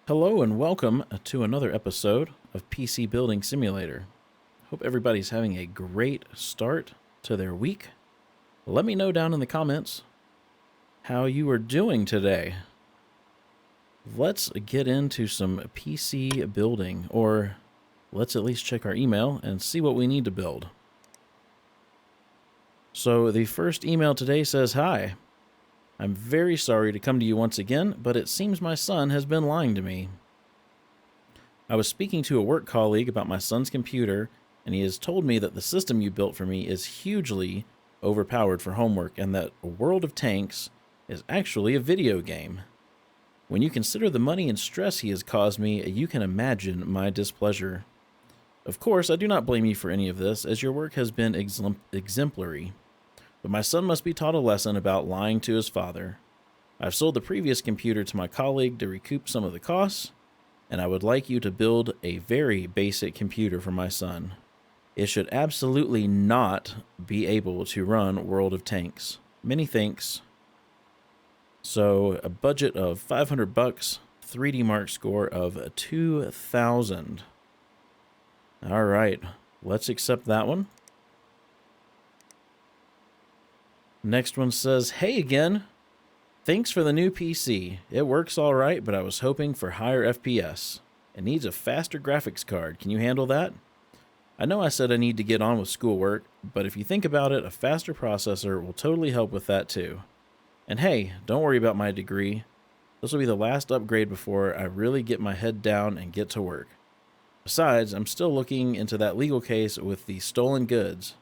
Hello and welcome to another episode of PC Building Simulator. Hope everybody's having a great start to their week. Let me know down in the comments how you are doing today. Let's get into some PC building, or let's at least check our email and see what we need to build. So the first email today says, "Hi. I'm very sorry to come to you once again, but it seems my son has been lying to me. I was speaking to a work colleague about my son's computer, and he has told me that the system you built for me is hugely overpowered for homework and that World of Tanks is actually a video game. When you consider the money and stress he has caused me, you can imagine my displeasure. Of course, I do not blame you for any of this, as your work has been exemplary. But my son must be taught a lesson about lying to his father. I've sold the previous computer to my colleague to recoup some of the costs, and I would like you to build a very basic computer for my son. It should absolutely not be able to run World of Tanks. Many thanks." So a budget of $500, 3D Mark score of 2,000. All right, let's accept that one. Next one says, "Hey again. Thanks for the new PC. It works all right, but I was hoping for higher FPS. It needs a faster graphics card. Can you handle that? I know I said I need to get on with schoolwork, but if you think about it, a faster processor will totally help with that too. And hey, don't worry about my degree. This will be the last upgrade before I really get my head down and get to work. Besides, I'm still looking into that legal case with the stolen goods.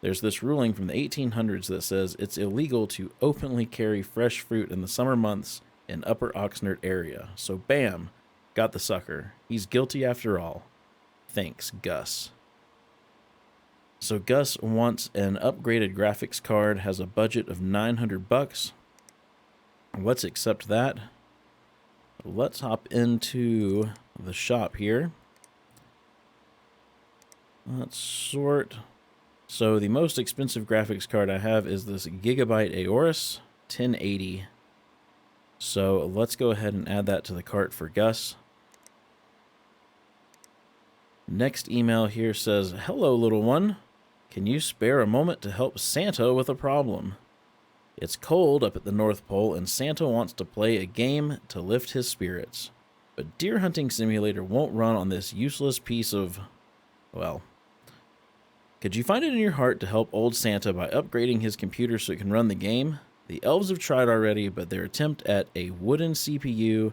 There's this ruling from the 1800s that says it's illegal to openly carry fresh fruit in the summer months in Upper Oxnard area. So bam, got the sucker. He's guilty after all. Thanks, Gus." So Gus wants an upgraded graphics card, has a budget of $900. Let's accept that. Let's hop into the shop here. Let's sort. So the most expensive graphics card I have is this Gigabyte Aorus 1080. So let's go ahead and add that to the cart for Gus. Next email here says, "Hello, little one. Can you spare a moment to help Santa with a problem? It's cold up at the North Pole and Santa wants to play a game to lift his spirits. But Deer Hunting Simulator won't run on this useless piece of, well... Could you find it in your heart to help old Santa by upgrading his computer so it can run the game? The elves have tried already, but their attempt at a wooden CPU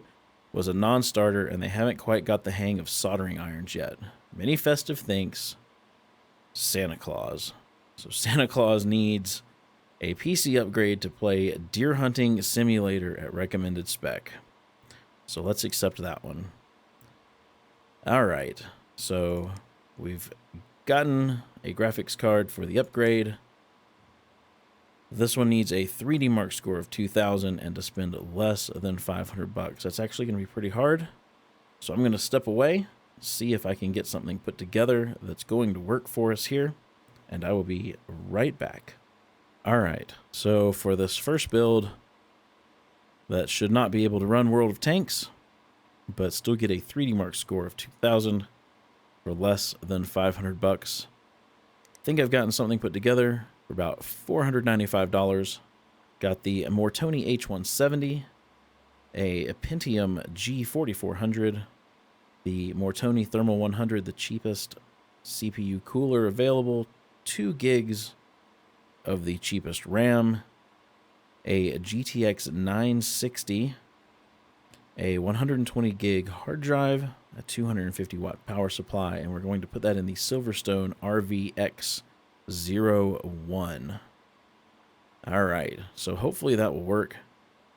was a non-starter, and they haven't quite got the hang of soldering irons yet. Many festive thanks, Santa Claus." So Santa Claus needs a PC upgrade to play Deer Hunting Simulator at recommended spec. So let's accept that one. All right, so we've gotten a graphics card for the upgrade. This one needs a 3D Mark score of 2,000 and to spend less than $500. That's actually going to be pretty hard. So I'm going to step away, see if I can get something put together that's going to work for us here, and I will be right back. All right, so for this first build, that should not be able to run World of Tanks, but still get a 3D Mark score of 2,000 for less than $500. I think I've gotten something put together for about $495. Got the Mortoni H170, a Pentium G4400, the Mortoni Thermal 100, the cheapest CPU cooler available, 2 gigs of the cheapest RAM, a GTX 960, a 120 gig hard drive, a 250 watt power supply, and we're going to put that in the Silverstone RVX01. All right, so hopefully that will work.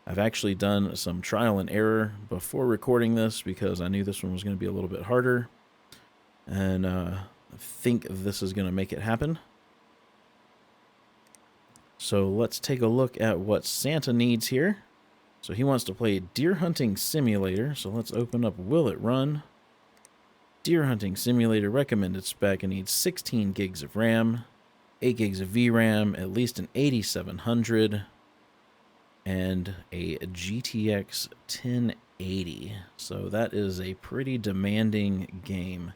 I've actually done some trial and error before recording this because I knew this one was going to be a little bit harder, and I think this is going to make it happen. So let's take a look at what Santa needs here. So he wants to play Deer Hunting Simulator. So let's open up Will It Run? Deer Hunting Simulator recommended spec. It needs 16 gigs of RAM, 8 gigs of VRAM, at least an 8700, and a GTX 1080. So that is a pretty demanding game.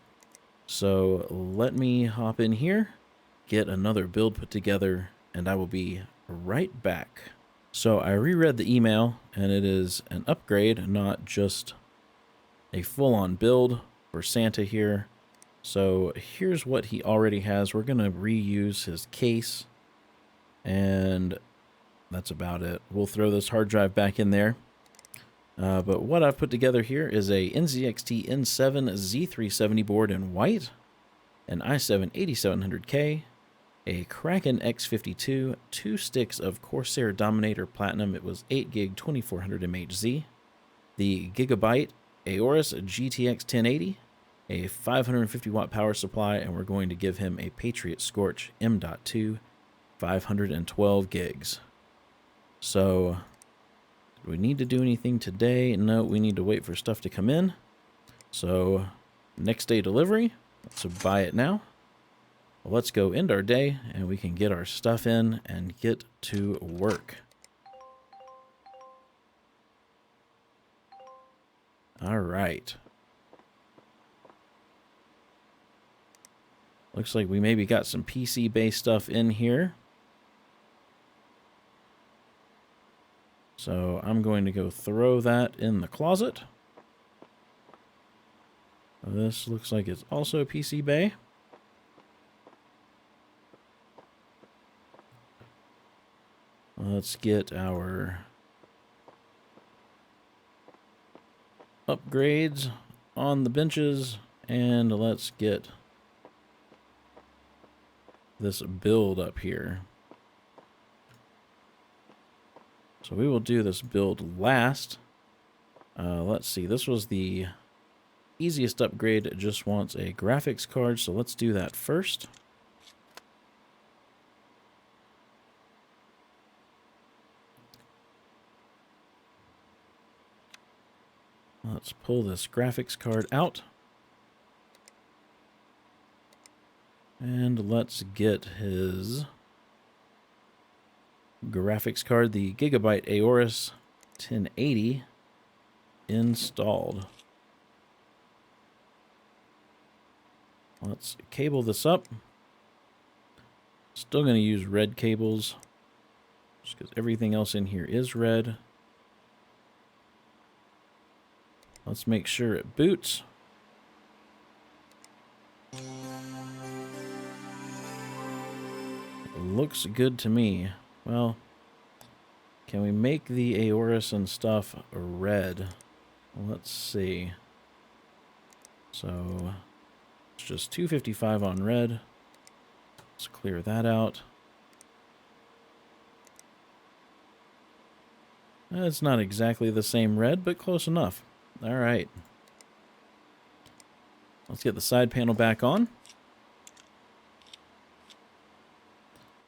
So let me hop in here, get another build put together, and I will be right back. So I reread the email, and it is an upgrade, not just a full-on build for Santa here. So here's what he already has. We're going to reuse his case, and that's about it. We'll throw this hard drive back in there. But what I've put together here is a NZXT N7 Z370 board in white, an i7 8700K, a Kraken X52, 2 sticks of Corsair Dominator Platinum. It was 8 gig 2400 MHz, the Gigabyte Aorus GTX 1080, a 550 watt power supply, and we're going to give him a Patriot Scorch M.2 512 gigs. So, do we need to do anything today? No, we need to wait for stuff to come in. So, next day delivery. Let's buy it now. Let's go end our day, and we can get our stuff in and get to work. All right. Looks like we maybe got some PC-based stuff in here. So I'm going to go throw that in the closet. This looks like it's also PC bay. Let's get our upgrades on the benches, and let's get this build up here. So we will do this build last. Let's see, this was the easiest upgrade. It just wants a graphics card, so let's do that first. Let's pull this graphics card out. And let's get his graphics card, the Gigabyte Aorus 1080, installed. Let's cable this up. Still going to use red cables, just because everything else in here is red. Let's make sure it boots. Looks good to me. Well, can we make the Aorus and stuff red? Let's see. So it's just 255 on red. Let's clear that out. It's not exactly the same red, but close enough. All right. Let's get the side panel back on.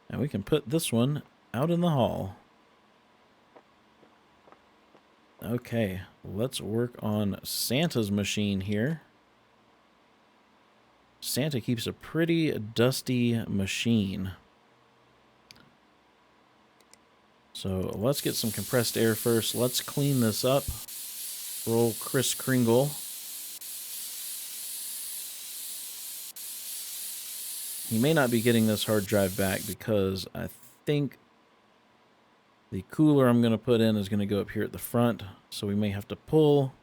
And we can put this one out in the hall. Okay, let's work on Santa's machine here. Santa keeps a pretty dusty machine. So let's get some compressed air first. Let's clean this up. Roll Kris Kringle. He may not be getting this hard drive back because I think the cooler I'm going to put in is going to go up here at the front. So we may have to pull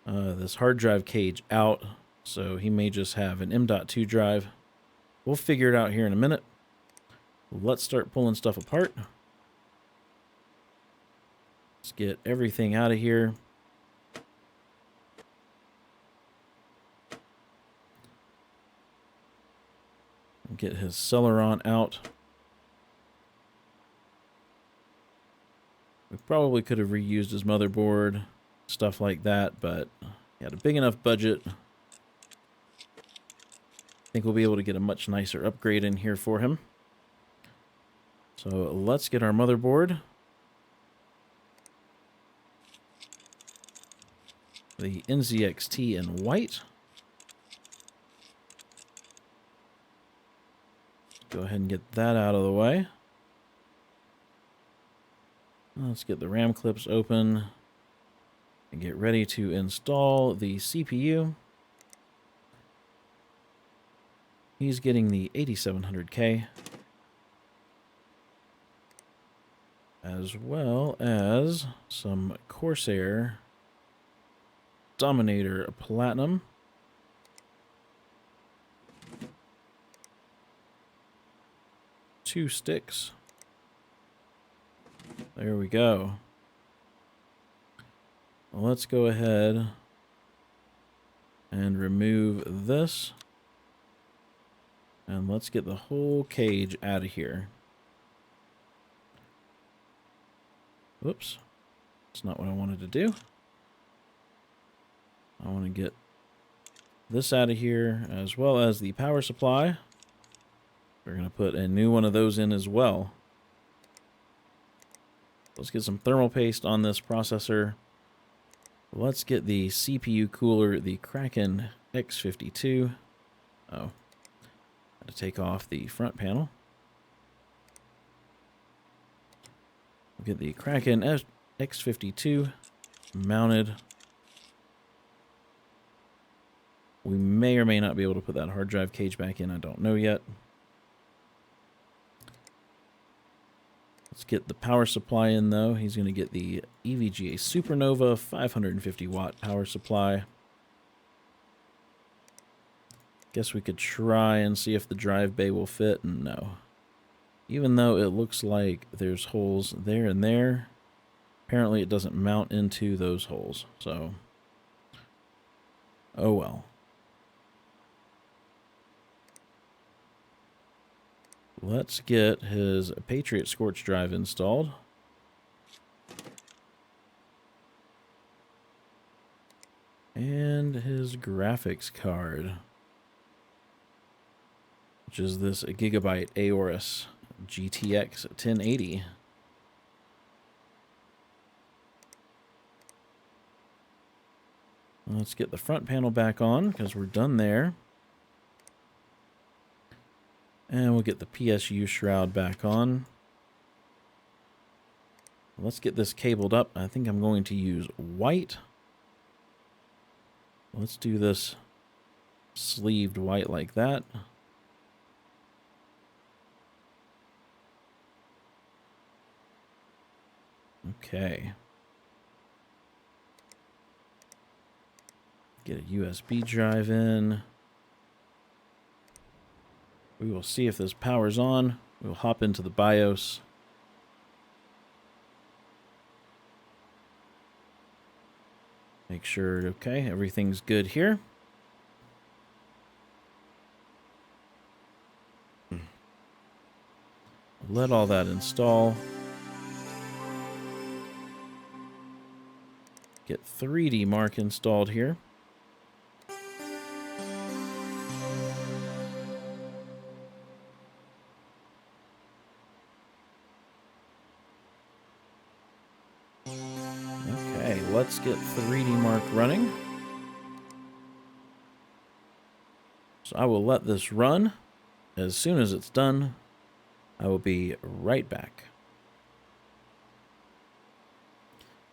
this hard drive cage out. So he may just have an M.2 drive. We'll figure it out here in a minute. Let's start pulling stuff apart. Let's get everything out of here. Get his Celeron out. We probably could have reused his motherboard, stuff like that, but he had a big enough budget. I think we'll be able to get a much nicer upgrade in here for him. So let's get our motherboard. The NZXT in white. Go ahead and get that out of the way. Let's get the RAM clips open. And get ready to install the CPU. He's getting the 8700K. As well as some Corsair Dominator Platinum. Two sticks. There we go. Well, let's go ahead and remove this. And let's get the whole cage out of here. Whoops. That's not what I wanted to do. I want to get this out of here, as well as the power supply. We're going to put a new one of those in as well. Let's get some thermal paste on this processor. Let's get the CPU cooler, the Kraken X52. Oh, had to take off the front panel. We'll get the Kraken X52 mounted. We may or may not be able to put that hard drive cage back in. I don't know yet. Let's get the power supply in, though. He's going to get the EVGA Supernova 550 watt power supply. Guess we could try and see if the drive bay will fit. No. Even though it looks like there's holes there and there, apparently it doesn't mount into those holes. So, oh well. Let's get his Patriot Scorch drive installed. And his graphics card, which is this Gigabyte Aorus GTX 1080. Let's get the front panel back on because we're done there. And we'll get the PSU shroud back on. Let's get this cabled up. I think I'm going to use white. Let's do this sleeved white like that. Okay. Get a USB drive in. We will see if this powers on. We'll hop into the BIOS. Make sure, okay, everything's good here. Let all that install. Get 3D Mark installed here. Okay, let's get 3D Mark running. So I will let this run. As soon as it's done, I will be right back.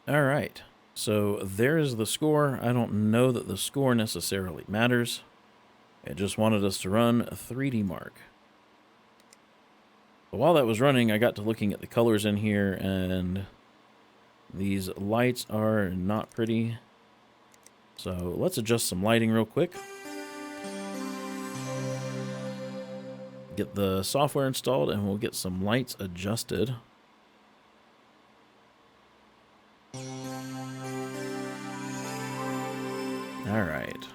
All right, so there's the score. I don't know that the score necessarily matters. It just wanted us to run a 3D Mark. But while that was running, I got to looking at the colors in here, and these lights are not pretty. So let's adjust some lighting real quick. Get the software installed and we'll get some lights adjusted. All right.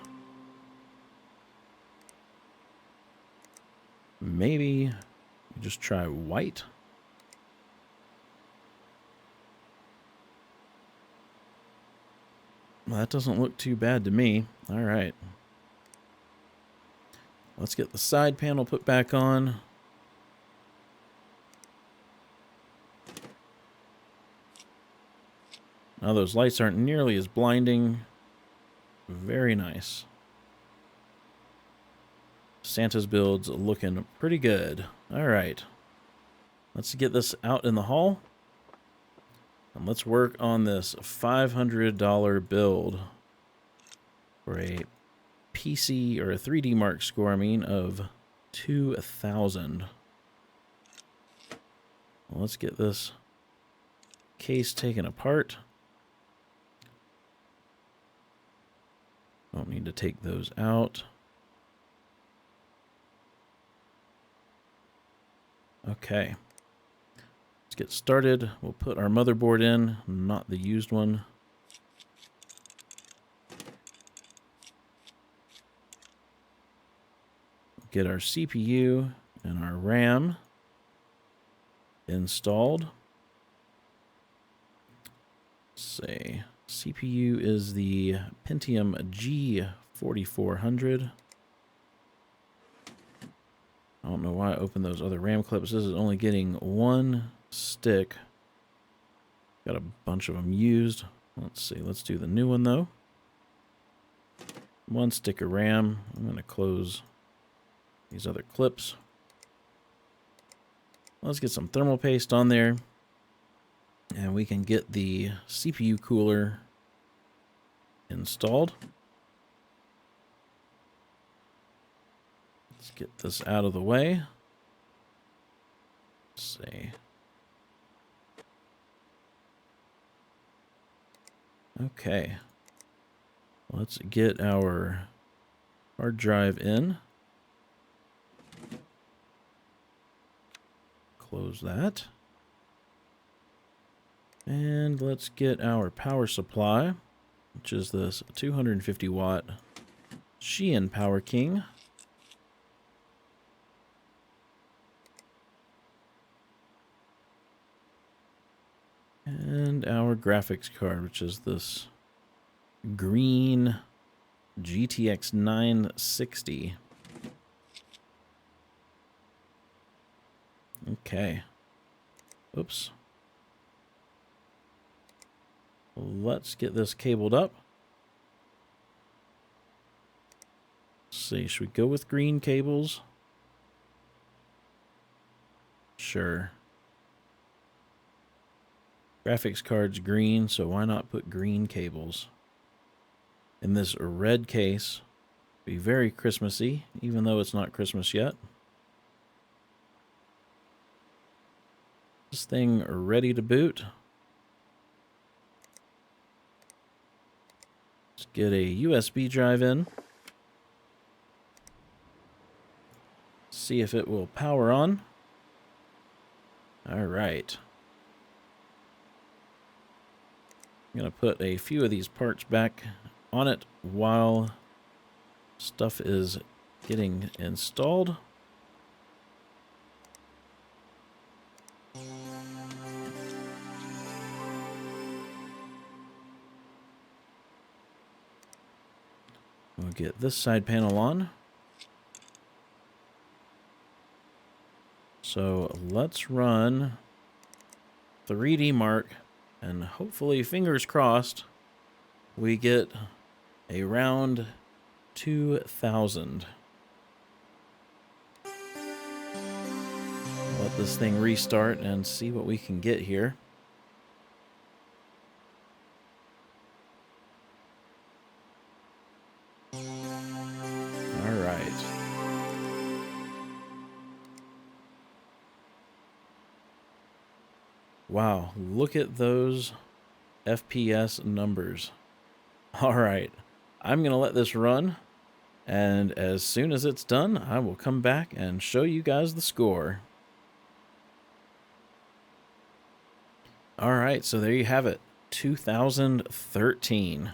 Maybe just try white. Well, that doesn't look too bad to me. All right. Let's get the side panel put back on. Now those lights aren't nearly as blinding. Very nice. Santa's build's looking pretty good. All right. Let's get this out in the hall. And let's work on this $500 build for a PC, or a 3D Mark score, I mean, of 2,000. Well, let's get this case taken apart. Don't need to take those out. Okay. Let's get started. We'll put our motherboard in, not the used one. Get our CPU and our RAM installed. Let's see. CPU is the Pentium G4400. I don't know why I opened those other RAM clips. This is only getting one stick. Got a bunch of them used. Let's see. Let's do the new one, though. One stick of RAM. I'm going to close these other clips. Let's get some thermal paste on there. And we can get the CPU cooler installed. Let's get this out of the way. Let's see. Okay. Let's get our hard drive in. Close that. And let's get our power supply, which is this 250 watt Shein Power King. And our graphics card, which is this green GTX 960. Okay. Oops. Let's get this cabled up. Let's see, should we go with green cables? Sure. Graphics card's green, so why not put green cables? In this red case, be very Christmassy, even though it's not Christmas yet. This thing ready to boot. Let's get a USB drive in. See if it will power on. All right. I'm going to put a few of these parts back on it while stuff is getting installed. We'll get this side panel on. So let's run 3D Mark, and hopefully, fingers crossed, we get around 2,000. Let this thing restart and see what we can get here. All right. Wow, look at those FPS numbers. All right, I'm going to let this run, and as soon as it's done, I will come back and show you guys the score. All right, so there you have it, 2013.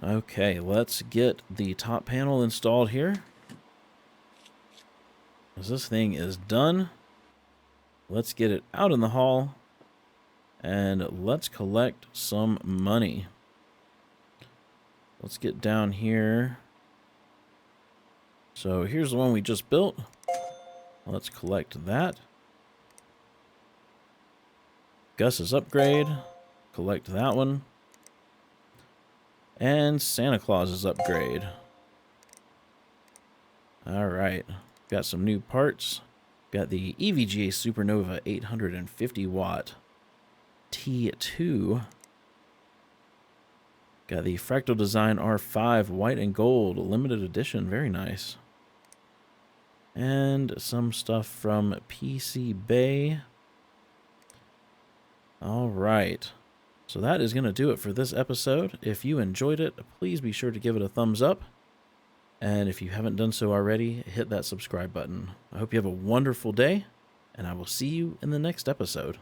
Okay, let's get the top panel installed here. As this thing is done, let's get it out in the hall, and let's collect some money. Let's get down here. So here's the one we just built. Let's collect that. Gus's upgrade. Collect that one. And Santa Claus's upgrade. Alright. Got some new parts. Got the EVGA Supernova 850 watt T2. Got the Fractal Design R5 white and gold limited edition. Very nice. And some stuff from PC Bay. All right. So that is going to do it for this episode. If you enjoyed it, please be sure to give it a thumbs up. And if you haven't done so already, hit that subscribe button. I hope you have a wonderful day, and I will see you in the next episode.